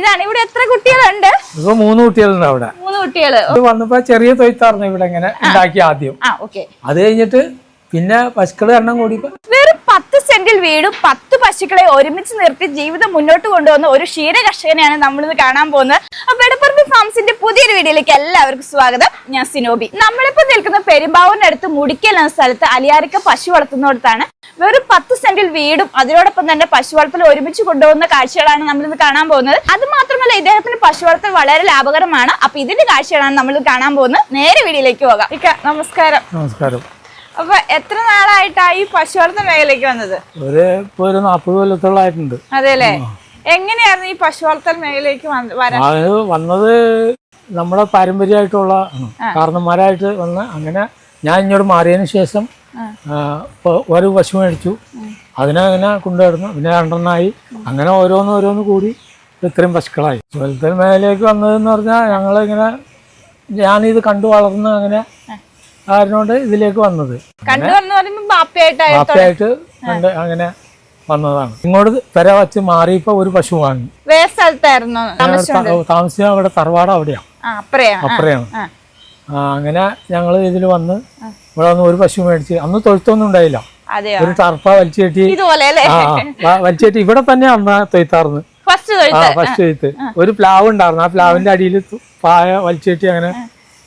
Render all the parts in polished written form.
ഇതാണ് ഇവിടെ എത്ര കുട്ടികളുണ്ട്? ഇപ്പൊ 3 കുട്ടികളുണ്ട് അവിടെ. 3 കുട്ടികള്. ഇത് വന്നപ്പോ ചെറിയ തൊയ്ത്തായിരുന്നു ഇവിടെ ഇങ്ങനെ ഉണ്ടാക്കി ആദ്യം. അത് കഴിഞ്ഞിട്ട് പിന്നെ പശുക്കള് എണ്ണം കൂടി വെറും 10 സെന്റിൽ വീടും 10 പശുക്കളെ ഒരുമിച്ച് നിർത്തി ജീവിതം മുന്നോട്ട് കൊണ്ടുവന്ന ഒരു ക്ഷീര കർഷകനെയാണ് നമ്മളിന്ന് കാണാൻ പോകുന്നത്. അപ്പൊ എടപ്പറമ്പ് ഫാംസിന്റെ പുതിയൊരു വീഡിയോയിലേക്ക് എല്ലാവർക്കും സ്വാഗതം. ഞാൻ സിനോബി. നമ്മളിപ്പോ നിൽക്കുന്ന പെരുമ്പാവൂരിനടുത്ത് മുടിക്കൽ എന്ന സ്ഥലത്ത് അലിയാരിക്ക പശു വളർത്തുന്നിടത്താണ്. വെറും 10 സെന്റിൽ വീടും അതിനോടൊപ്പം തന്നെ പശു വളർത്തൽ ഒരുമിച്ച് കൊണ്ടുപോകുന്ന കാഴ്ചകളാണ് നമ്മളിന്ന് കാണാൻ പോകുന്നത്. അത് മാത്രമല്ല ഇദ്ദേഹത്തിന് പശു വളർത്തൽ വളരെ ലാഭകരമാണ്. അപ്പൊ ഇതിന്റെ കാഴ്ചകളാണ് നമ്മൾ കാണാൻ പോകുന്നത്. നേരെ വീഡിയോയിലേക്ക് പോകാം. നമസ്കാരം. നമസ്കാരം. അപ്പൊ എത്ര നാളായിട്ടാണ് ഈ പശു വളർത്തൽ മേഖലയിലേക്ക് വന്നത്? ഒരു 40 കൊല്ലത്തോളായിട്ടുണ്ട്. അതെല്ലേ. എങ്ങനെയായിരുന്നു ഈ പശു വളർത്തൽ മേഖലയിലേക്ക് വന്നത്? നമ്മുടെ പാരമ്പര്യമായിട്ടുള്ള കാരണന്മാരായിട്ട് വന്ന് അങ്ങനെ ഞാൻ ഇങ്ങോട്ട് മാറിയതിന് ശേഷം ഒരു പശു മേടിച്ചു. അതിനെ അങ്ങനെ കൊണ്ടുവരുന്നു. പിന്നെ 2 അങ്ങനെ ഓരോന്ന് കൂടി ഇത്രയും പശുക്കളായി. വളർത്തൽ മേഖലയിലേക്ക് വന്നതെന്ന് പറഞ്ഞാൽ ഞങ്ങളിങ്ങനെ ഞാനിത് കണ്ടു വളർന്ന് അങ്ങനെ ആരിനോട് ഇതിലേക്ക് വന്നത് ബാപ്പയായിട്ട് കണ്ട് അങ്ങനെ വന്നതാണ്. ഇങ്ങോട്ട് പെര വച്ച് മാറിയപ്പോ ഒരു പശു വാങ്ങി. താമസിച്ച അവിടെ തറവാട് അവിടെയാണ്, അപ്പുറയാണ്. അങ്ങനെ ഞങ്ങള് ഇതിൽ വന്ന് ഇവിടെ വന്ന് ഒരു പശു മേടിച്ച്. അന്ന് തൊഴുത്തൊന്നും ഉണ്ടായില്ല. ഒരു ടർപ്പ വലിച്ചേറ്റി ഇവിടെ തന്നെ അമ്മ തൊയ്ത്താർന്ന് ഫസ്റ്റ് തൊയ്ത്ത്. ഒരു പ്ലാവ് ഉണ്ടായിരുന്നു. ആ പ്ലാവിന്റെ അടിയിൽ പായ വലിച്ചേറ്റി അങ്ങനെ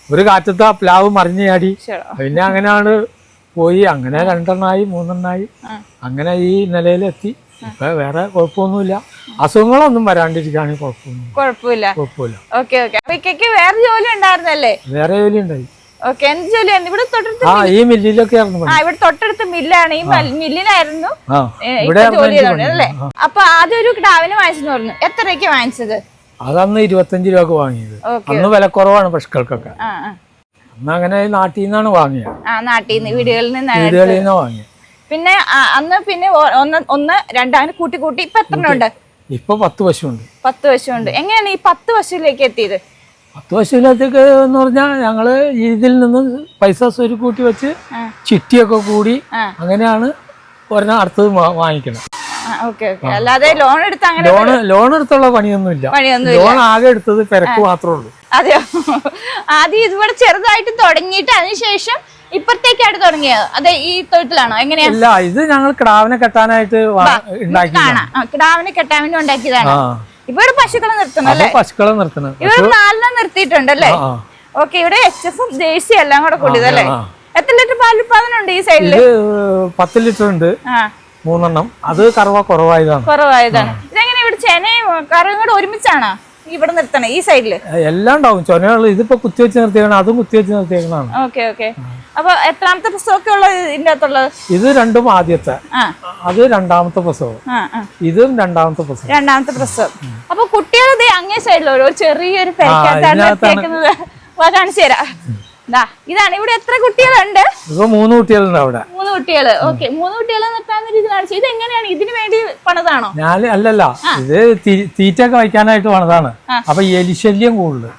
ഒരു കാറ്റത്ത് ആ പ്ലാവ് മറിഞ്ഞ് ചാടി. പിന്നെ അങ്ങനെയാണ് പോയി. അങ്ങനെ 2 അങ്ങനെ ഈ നിലയിലെത്തി. ഇപ്പൊ വേറെ കുഴപ്പമൊന്നുമില്ല. അസുഖങ്ങളൊന്നും വരാണ്ടിരിക്കാണ് കുഴപ്പമില്ല. വേറെ ജോലി ഉണ്ടായിരുന്നല്ലേ? വേറെ ജോലി ഉണ്ടായി. എന്ത് ജോലിയാണ്? ഇവിടെ ഈ മില്ലിലൊക്കെ ഇവിടെ തൊട്ടടുത്ത മില്ലാണ്. ഈ മില്ലിനായിരുന്നു ജോലി ചെയ്തോണ്ടല്ലേ? അപ്പൊ ആദ്യം ഒരു കിടാവിനെ വാങ്ങിച്ചെന്ന് പറഞ്ഞു. എത്ര രൂപയ്ക്ക് വാങ്ങിച്ചത്? അതന്ന് 25 രൂപക്ക് വാങ്ങിയത്. അന്ന് വില കുറവാണ് പശുക്കൾക്കൊക്കെ. അന്ന് അങ്ങനെ നാട്ടിൽ നിന്നാണ് വാങ്ങിയത്. വീടുകളിൽ നിന്ന് വാങ്ങിയത്. പിന്നെ അന്ന് പിന്നെ 1, 2 അങ്ങനെ കൂട്ടി ഇപ്പൊ എത്ര ഉണ്ട്? ഇപ്പൊ 10 പശുണ്ട്. 10 പശുണ്ട്. എങ്ങനെയാണ് ഈ 10 പശുവിലേക്ക് എത്തിയത്? 10 പശുവിലേക്ക് എന്ന് പറഞ്ഞാൽ ഞങ്ങള് ഇതിൽ നിന്ന് പൈസ സ്വരുക്കൂട്ടി വെച്ച് ചിട്ടിയൊക്കെ കൂടി അങ്ങനെയാണ് ഒരെണ്ണം അടുത്തത് വാങ്ങിക്കണം. അല്ലാതെ ലോൺ എടുത്തുള്ള പണിയൊന്നുമില്ല. ലോൺ ആകെ എടുത്തത് പെരക്ക് മാത്രമേ ഉള്ളൂ. അതെയോ? ആദ്യം ഇതുപോലെ ചെറുതായിട്ട് തുടങ്ങിയിട്ട് അതിനുശേഷം ഇപ്പഴത്തേക്കായിട്ട് തുടങ്ങിയത്? അതെ, ഈ തൊഴുത്തിലാണോ? എങ്ങനെയാ? ഇല്ല, ഇത് ഞങ്ങൾ കിടാവിനെ കെട്ടാനായിട്ട് കിടാവിനെ കെട്ടാൻ വേണ്ടി ഉണ്ടാക്കിയതാണ്. ഇവിടെ പശുക്കളെ നിർത്തണം. ഇവിടെ 4 നിർത്തിയിട്ടുണ്ടല്ലേ? ഓക്കെ. ഇവിടെ HF ജേഴ്സി എല്ലാം കൂടെ കൂടിയതല്ലേ? എത്ര ലിറ്റർ പാലുൽപാദനം ഉണ്ട് ഈ സൈഡില്? 10 ലിറ്റർ ഉണ്ട്. 3 അത് കുറവായതാണ്. ഇതെങ്ങനെ ഇവിടെ ചെനയും കറവും കൂടെ ഒരുമിച്ചാണോ ഇവിടെ നിർത്തണേ ഈ സൈഡില്? എല്ലാം ഉണ്ടാവും. ചൊനകൾ ഇതിപ്പോ കുത്തിവെച്ച് നിർത്തിയേക്കണം, അതും കുത്തിവെച്ച് നിർത്തിയേക്കണാണ്. ഓക്കെ. അപ്പൊ എത്രാമത്തെ പ്രസവമൊക്കെ ഉള്ളത് ഇതിന്റെ അകത്തുള്ളത്? ഇത് 2 ആദ്യത്തെ, അത് 2ാമത്തെ പ്രസവം, ഇതും 2ാമത്തെ പ്രസവം. അപ്പൊ കുട്ടികൾ അങ്ങേ സൈഡിലോ ഒരു ചെറിയൊരു കാണിച്ചു തരാം. ഇതാണ് ഇവിടെ എത്ര കുട്ടികളുണ്ട്? ഇപ്പൊ 3 കുട്ടികളുണ്ട് അവിടെ. 3 കുട്ടികള്. ഓക്കെ. 3 കുട്ടികളെ നിർത്താൻ രീതി കാണിച്ചു. ഇത് എങ്ങനെയാണ്? ഇതിനു വേണ്ടി പണിതാണോ? അല്ലല്ല, ഇത് തീറ്റയൊക്കെ വയ്ക്കാനായിട്ട് പണിതാണ്. അപ്പൊ എലിശല്യം കൂടുതൽ.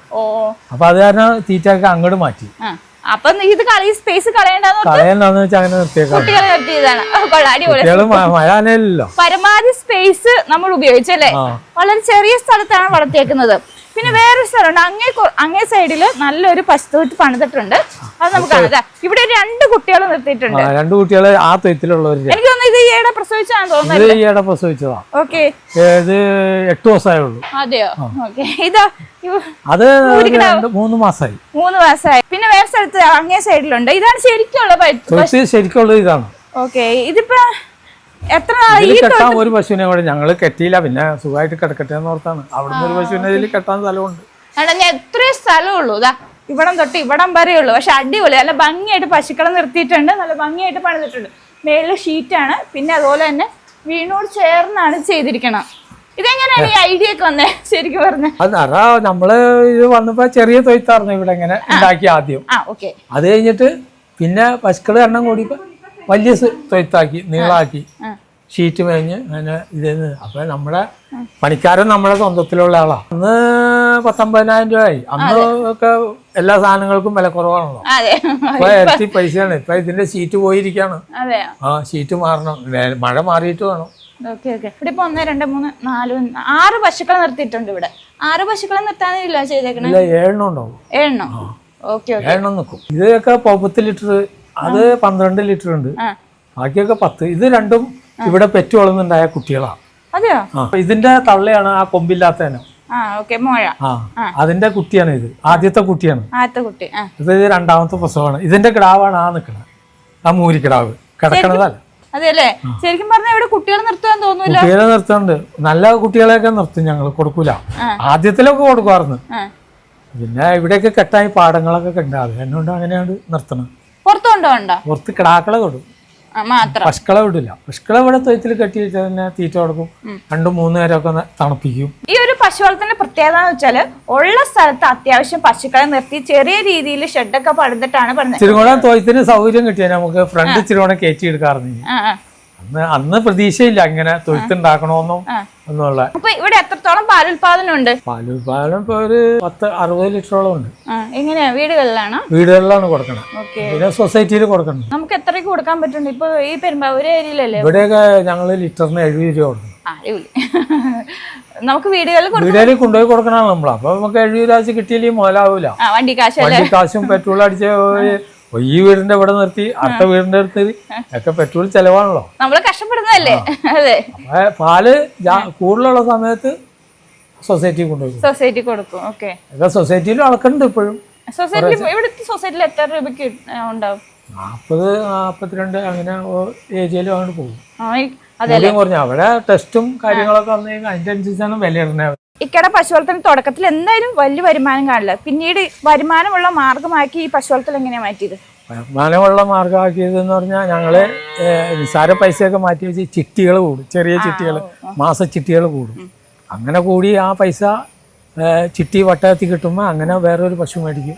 അപ്പൊ അത് കാരണം തീറ്റയൊക്കെ അങ്ങോട്ട് മാറ്റി. അപ്പൊ ഇത് സ്പേസ് കളയണ്ടെന്ന് വെച്ചാൽ അങ്ങനെ നിർത്തിയേക്കാം. കുട്ടികളെ പരമാവധി സ്പേസ് നമ്മൾ ഉപയോഗിച്ചല്ലേ? വളരെ ചെറിയ സ്ഥലത്താണ് വളർത്തിയേക്കുന്നത്. പിന്നെ വേറൊരു സ്ഥലമുണ്ട് അങ്ങേ സൈഡില് നല്ലൊരു പശുത്തൊഴുത്ത് പണിതിട്ടുണ്ട്. അത് നമുക്ക് കാണാം. ഇവിടെ 2 കുട്ടികളെ നിർത്തിയിട്ടുണ്ട്. 2 കുട്ടികളെ ആ തൊഴുത്തിലുള്ളവര്. എനിക്ക് തോന്നുന്നു ഇത് ഈയിടെ പ്രസവിച്ചാന്ന് തോന്നുന്നു. പ്രസവിച്ചതാ. ഓക്കെ. ഇത് 8 ദിവസമായുള്ളൂ. അതെയോ? ഓക്കെ. ഇതാ അത് 3 മാസമായി. 3 മാസമായി. പിന്നെ വേറെ സ്ഥലത്ത് അങ്ങേ സൈഡിലുണ്ട്. ഇതാണ് ശരിക്കുള്ളത് ഇതാണ്. ഓക്കെ. ഇതിപ്പോ എത്ര കെട്ടാൻ ഒരു പശുവിനെ കൂടെ ഞങ്ങള് കെട്ടിയില്ല. പിന്നെ സുഖമായിട്ട് കിടക്കട്ടെ എന്ന് ഓർത്താണ്. അവിടുന്ന് ഒരു പശുവിനെ ഇതിൽ കെട്ടാൻ സ്ഥലമുണ്ട്. എത്രയോ സ്ഥലമുള്ളൂ. ഇവിടം തൊട്ട് ഇവിടം വരെയുള്ളൂ. പക്ഷെ അടിപൊളി നല്ല ഭംഗിയായിട്ട് പശുക്കളെ നിർത്തിയിട്ടുണ്ട്. നല്ല ഭംഗിയായിട്ട് പണിതിട്ടുണ്ട്. മേളില് ഷീറ്റാണ്. പിന്നെ അതുപോലെ തന്നെ വീടിനോട് ചേർന്നാണ് ചെയ്തിരിക്കണം. ഇതെങ്ങനെയാണ് ഈ ഐഡിയ ഒക്കെ വന്നേ ശരിക്കും പറഞ്ഞ? നമ്മള് ഇത് വന്നപ്പോ ചെറിയ തൊയ്ത്തായിരുന്നു ഇവിടെ ഇങ്ങനെ ഉണ്ടാക്കി ആദ്യം. അത് കഴിഞ്ഞിട്ട് പിന്നെ പശുക്കള് എണ്ണം കൂടി വലിയ തൊയ്ത്താക്കി നീളാക്കി ഷീറ്റ് മേഞ്ഞ് അങ്ങനെ ഇതെന്ന്. അപ്പൊ നമ്മുടെ പണിക്കാരൻ നമ്മുടെ സ്വന്തത്തിലുള്ള ആളാ. അന്ന് 19,000 രൂപയായി. അന്ന് ഒക്കെ എല്ലാ സാധനങ്ങൾക്കും വില കുറവാണല്ലോ. ഇപ്പൊ ഇരട്ടി പൈസയാണ്. ഇപ്പൊ ഇതിന്റെ ഷീറ്റ് പോയിരിക്കാണ്. ഷീറ്റ് മാറണം. മഴ മാറിയിട്ട് വേണം. Okay okay. ഇവിടെ ഇപ്പൊ 1 2 3 4 6 പശുക്കളെ നിർത്തിയിട്ടുണ്ട്. ഇവിടെ 6 പശുക്കളെ നിർത്താനില്ല ചെയ്തേക്കണേ. 7 ഉണ്ടാവും. 7. Okay okay. 7 നിൽക്കും. ഇതൊക്കെ 10 ലിറ്റർ, അത് 12 ലിറ്റർ ഉണ്ട്, ബാക്കിയൊക്കെ 10. ഇത് രണ്ടും ഇവിടെ പെറ്റു വളർന്നുണ്ടായ കുട്ടികളാണ്. അതെയോ? ഇതിന്റെ തള്ളയാണ് ആ കൊമ്പില്ലാത്തതിന്. അതിന്റെ കുട്ടിയാണ് ഇത്. ആദ്യത്തെ കുട്ടിയാണ്. ഇത് രണ്ടാമത്തെ പ്രസവമാണ്. ഇതിന്റെ കിടാവാണ് ആ നിക്കണത്, ആ മൂരിക്കിടാവ് കിടക്കണതല്ല. അതെല്ലേ? ശരിക്കും പറഞ്ഞാൽ ഇവിടെ കുട്ടികളെ നിർത്താൻ തോന്നൂല. കുട്ടികളെ നിർത്തുന്നുണ്ട്. നല്ല കുട്ടികളെയൊക്കെ നിർത്തും ഞങ്ങൾ, കൊടുക്കൂല. ആദ്യത്തിലൊക്കെ കൊടുക്കുമായിരുന്നു. പിന്നെ ഇവിടെയൊക്കെ കെട്ടായി പാടങ്ങളൊക്കെ ഉണ്ടാവും. എന്നുകൊണ്ട് അങ്ങനെയാണ് നിർത്തണം. പുറത്ത് കിടാക്കളെ കൊടുക്കും, പശുക്കളെ വിടില്ല. പശുക്കളെ ഇവിടെ തൊയ്ത്തിൽ കെട്ടി വെച്ചാൽ തന്നെ തീറ്റ കൊടുക്കും. 2-3 നേരമൊക്കെ തണുപ്പിക്കും. ഈ ഒരു പശു വളർത്തലിന്റെ പ്രത്യേകത എന്ന് വെച്ചാല് ഉള്ള സ്ഥലത്ത് അത്യാവശ്യം പശുക്കളെ നിർത്തി ചെറിയ രീതിയിൽ ഷെഡൊക്കെ പണിതിട്ടാണ് പണിത്. ചിരുകോണം തൊയ്ത്തിന് സൗകര്യം കിട്ടിയാൽ നമുക്ക് ഫ്രണ്ട് ചിരുകോണം കയറ്റി എടുക്കാറുണ്ട്. അന്ന് പ്രതീക്ഷയില്ല ഇങ്ങനെ തൊഴുത്തുണ്ടാക്കണമെന്നും ഒന്നുമുള്ള. അപ്പൊ ഇവിടെ എത്രത്തോളം പാലുൽപാദനം ഉണ്ട്? പാലുൽപാദനം ഇപ്പൊ ഒരു 10-60 ലിറ്ററോളം ഉണ്ട്. എങ്ങനെയാ? വീടുകളിലാണ് കൊടുക്കണം. പിന്നെ സൊസൈറ്റിയിൽ കൊടുക്കണം. നമുക്ക് എത്രയ്ക്ക് കൊടുക്കാൻ പറ്റുന്നുണ്ട് ഇപ്പൊ ഈ പെരുമ്പാവൂർ ഏരിയയിലല്ലേ? ഇവിടെയൊക്കെ ഞങ്ങള് ലിറ്ററിന് 70 രൂപ കൊടുക്കണം. നമുക്ക് വീടുകളിൽ കൊണ്ടുപോയി കൊടുക്കണം നമ്മൾ. അപ്പൊ നമുക്ക് 70 രൂപ കിട്ടിയില്ലെങ്കിൽ മുതലാവൂല. വണ്ടിക്കാശും പെട്രോൾ അടിച്ച് ഈ വീടിന്റെ ഇവിടെ നിർത്തി അടുത്ത വീടിന്റെ അടുത്ത് ഒക്കെ പെട്രോൾ ചെലവാണല്ലോ. നമ്മള് കഷ്ടപ്പെടുന്നതല്ലേ. പാല് കൂടുതലുള്ള സമയത്ത് സൊസൈറ്റി കൊണ്ടുപോയി സൊസൈറ്റി കൊടുക്കും. സൊസൈറ്റിയിൽ അളക്കുന്നുണ്ട് ഇപ്പോഴും. സൊസൈറ്റിയിൽ എത്ര രൂപയ്ക്ക് ഉണ്ടാവും? 40-42 അങ്ങനെ ഏരിയയിലും അങ്ങോട്ട് പോകും. കുറഞ്ഞ അവിടെ ടെസ്റ്റും കാര്യങ്ങളൊക്കെ വന്നു കഴിഞ്ഞാൽ അതിന്റെ അനുസരിച്ചാണ് വില ഇടുന്നത്. ഇക്കടെ പശുവളത്തിന് തുടക്കത്തിൽ എന്തായാലും വലിയ വരുമാനം കാണില്ല. പിന്നീട് വരുമാനമുള്ള മാർഗമാക്കി ഈ പശുവളത്തിൽ എങ്ങനെയാ മാറ്റിയത്? വരുമാനമുള്ള മാർഗമാക്കിയത് എന്ന് പറഞ്ഞാൽ ഞങ്ങള് നിസ്സാര പൈസയൊക്കെ മാറ്റി വെച്ച് ചിട്ടികൾ കൂടും. ചെറിയ ചിട്ടികൾ, മാസ ചിട്ടികൾ കൂടും. അങ്ങനെ കൂടി ആ പൈസ ചിട്ടി വട്ടത്തിൽ കിട്ടുമ്പോൾ അങ്ങനെ വേറൊരു പശു മേടിക്കും.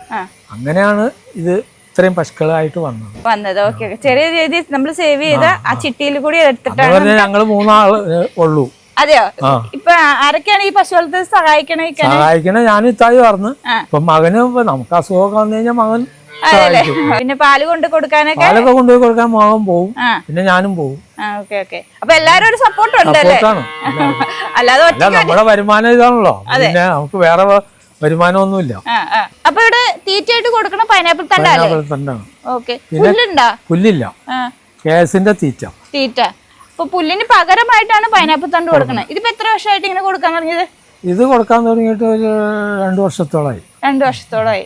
അങ്ങനെയാണ് ഇത് ഇത്രയും പശുക്കളായിട്ട് വന്നത്. ഓക്കെ. ചെറിയ രീതിയിൽ നമ്മൾ സേവ് ചെയ്ത ആ ചിട്ടിയിൽ കൂടി എടുത്തിട്ടാണ്. ഞങ്ങള് 3 ആള് ഉള്ളൂ. അതെയോ? ഇപ്പൊ ആരൊക്കെയാണ് ഈ പശു വളർത്തൽ സഹായിക്കണേ? ഞാനും ഇത്തായി പറഞ്ഞു. ഇപ്പൊ മകന് നമുക്ക് അസുഖമൊക്കെ വന്നു കഴിഞ്ഞാൽ മകൻ പിന്നെ പാല് കൊണ്ടുപോയി കൊടുക്കാൻ മകൻ പോവും, പിന്നെ ഞാനും പോവും. അപ്പൊ എല്ലാരും ഒരു സപ്പോർട്ട് ഉണ്ട്. അല്ലാതെ നമ്മുടെ വരുമാനം ഇതാണല്ലോ, പിന്നെ നമുക്ക് വേറെ വരുമാനമൊന്നുമില്ല. അപ്പൊ ഇവിടെ തീറ്റയായിട്ട് കൊടുക്കണ പൈനാപ്പിൾ തണ്ടാണ്. പുല്ലില്ല, കേസിന്റെ തീറ്റ. അപ്പൊ പുല്ലിന് പകരമായിട്ടാണ് പൈനാപ്പിൾ തണ്ട് കൊടുക്കണത്. ഇതിപ്പോ എത്ര വർഷമായിട്ട് ഇങ്ങനെ കൊടുക്കാൻ തുടങ്ങിയത്? ഇത് കൊടുക്കാൻ തുടങ്ങിയിട്ട് ഒരു 2 വർഷത്തോളമായി. 2 വർഷത്തോളമായി.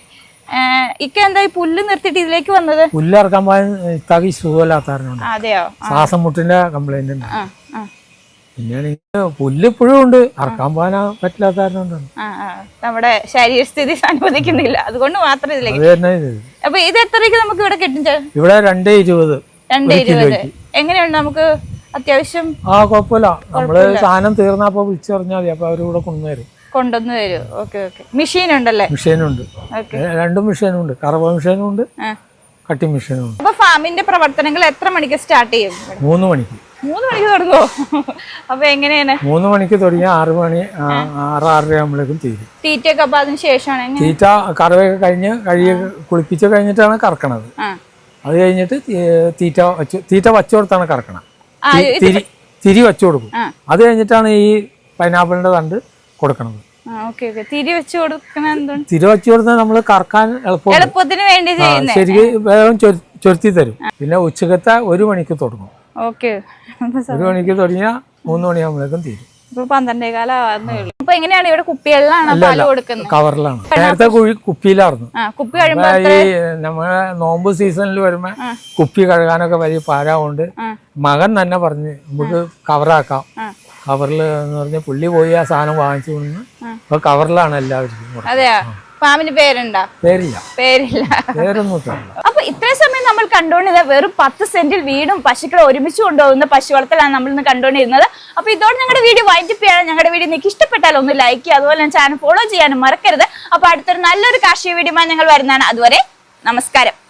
ഇക്ക എന്താ ഈ പുല്ല് നിർത്തിയിട്ട് ഇതിലേക്ക് വന്നത്? പുല്ല് ഇറക്കാൻ പോയാൽ ഇത്താക്കി സുഖമില്ലാത്തവരുണ്ട്. അതെയോ? ശ്വാസം മുട്ടിന്റെ കംപ്ലൈന്റ് ഉണ്ട്. പിന്നെ പുല്ല് ഇപ്പോഴും ഉണ്ട്, ഇറക്കാൻ പോകാൻ പറ്റില്ലാത്തവരുണ്ട്. നമ്മുടെ ശരീരസ്ഥിതി അനുവദിക്കുന്നില്ല, അതുകൊണ്ട് മാത്രം ഇതിലേക്ക്. അപ്പൊ ഇത് എത്രയ്ക്ക് നമുക്ക് ഇവിടെ കിട്ടും? ഇവിടെ 2.20. എങ്ങനെയുണ്ട് നമുക്ക് അത്യാവശ്യം? കുഴപ്പമില്ല. നമ്മള് സാധനം തീർന്നപ്പോ വിളിച്ചു പറഞ്ഞാൽ മതി, അപ്പൊ അവര് ഇവിടെ കൊണ്ടുവന്നു തരും. മെഷീൻ ഉണ്ടല്ലേ? മെഷീനുണ്ട്, 2 മെഷീനുണ്ട്. കറവ മെഷീനും ഉണ്ട്, കട്ടിംഗ് മെഷീനും ഉണ്ട്. അപ്പൊ ഫാമിന്റെ പ്രവർത്തനങ്ങൾ എത്ര മണിക്ക് സ്റ്റാർട്ട് ചെയ്യും? 3 മണിക്ക്. 3 മണിക്ക് തുടങ്ങുമോ? അപ്പൊ എങ്ങനെയാണ്? 3 മണിക്ക് തുടങ്ങി 6 മണി 6-6:30 ആകുമ്പോഴേക്കും തീരും. തീറ്റയൊക്കെ അപ്പൊ അതിന് ശേഷമാണ്? തീറ്റ കറവയൊക്കെ കഴിഞ്ഞ് കുളിപ്പിച്ച് കഴിഞ്ഞിട്ടാണ് കറക്കണത്. അത് കഴിഞ്ഞിട്ട് തീറ്റ വച്ചു കൊടുത്താണ് കറക്കണം. തിരി വെച്ചു കൊടുക്കും. അത് കഴിഞ്ഞിട്ടാണ് ഈ പൈനാപ്പിളിന്റെ തണ്ട് കൊടുക്കണത്. തിരി വെച്ചു കൊടുത്താൽ നമ്മള് കറക്കാൻ എളുപ്പത്തിന് വേണ്ടി ശരിക്കും വേഗം ചൊരുത്തി തരും. പിന്നെ ഉച്ചക്കത്തെ 1 മണിക്ക് തുടങ്ങും. 1 മണിക്ക് തുടങ്ങിയാൽ 3 മണിയാകുമ്പോഴേക്കും തീരും. 12:15 അപ്പൊ എങ്ങനെയാണ് ഇവിടെ കുപ്പികളിലാണ് പാല് കൊടുക്കുന്നത്? കവറിലാണ്. നേരത്തെ കുപ്പിയിലായിരുന്നു. ഈ നമ്മളെ നോമ്പ് സീസണിൽ വരുമ്പോ കുപ്പി കഴുകാനൊക്കെ വലിയ പാരാവുണ്ട്. മകൻ തന്നെ പറഞ്ഞ് നമുക്ക് കവറാക്കാം. കവറിൽ എന്ന് പറഞ്ഞ പുള്ളി പോയി ആ സാധനം വാങ്ങിച്ചു കൊണ്ട് അപ്പൊ കവറിലാണ് എല്ലാവരും. ഫാമിന് പേരുണ്ടോ? പേരില്ല. പേരൊന്നും. അപ്പൊ ഇത്രയും സമയം നമ്മൾ കണ്ടുകൊണ്ടിരുന്നത് വെറും 10 സെന്റിൽ വീടും പശുക്കളെ ഒരുമിച്ച് കൊണ്ടുപോകുന്ന പശു വളർത്തലാണ് നമ്മൾ ഇന്ന് കണ്ടുകൊണ്ടിരുന്നത്. അപ്പൊ ഇതോടെ ഞങ്ങളുടെ വീഡിയോ വൈൻഡപ്പ് ചെയ്യണം. ഞങ്ങളുടെ വീഡിയോ നിങ്ങൾക്ക് ഇഷ്ടപ്പെട്ടാൽ ഒന്ന് ലൈക്ക് ചെയ്യുക, അതുപോലെ ചാനൽ ഫോളോ ചെയ്യാനും മറക്കരുത്. അപ്പൊ അടുത്തൊരു നല്ലൊരു കാർഷിക വീഡിയോ ഞങ്ങൾ വരുന്നതാണ്. അതുവരെ നമസ്കാരം.